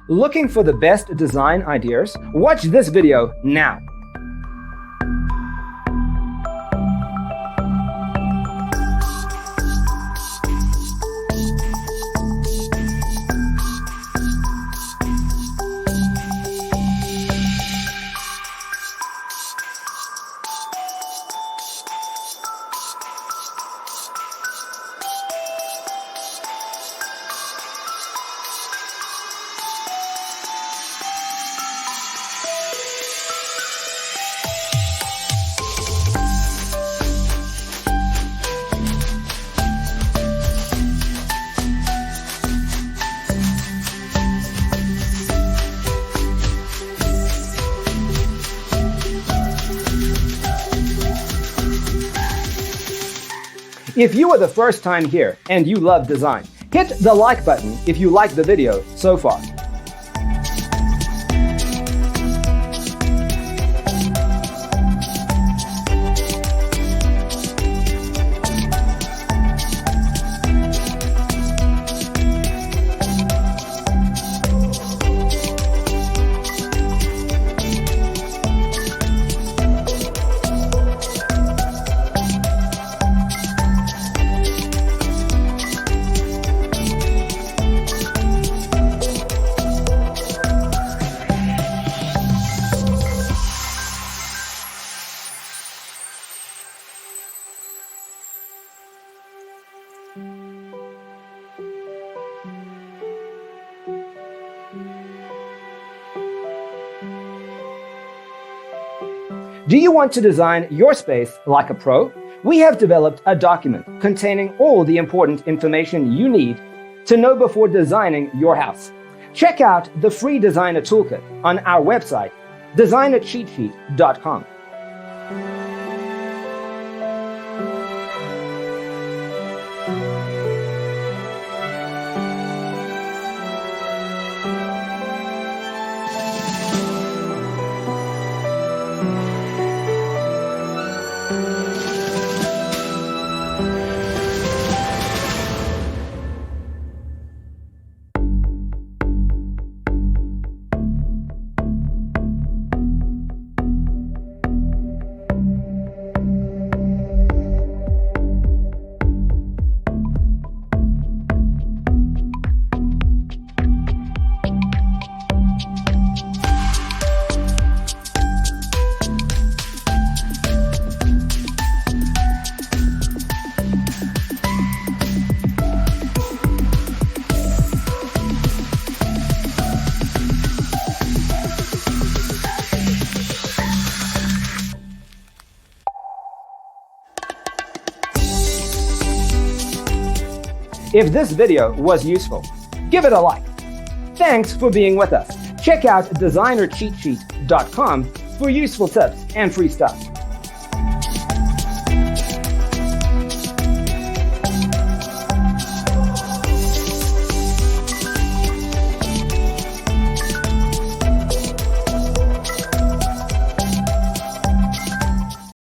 Looking for the best design ideas? Watch this video now. If you are the first time here and you love design, hit the like button if you like the video so far. Do you want to design your space like a pro? We have developed a document containing all the important information you need to know before designing your house. Check out the free designer toolkit on our website, designercheatsheet.com. If this video was useful, give it a like. Thanks for being with us. Check out designercheatsheet.com for useful tips and free stuff.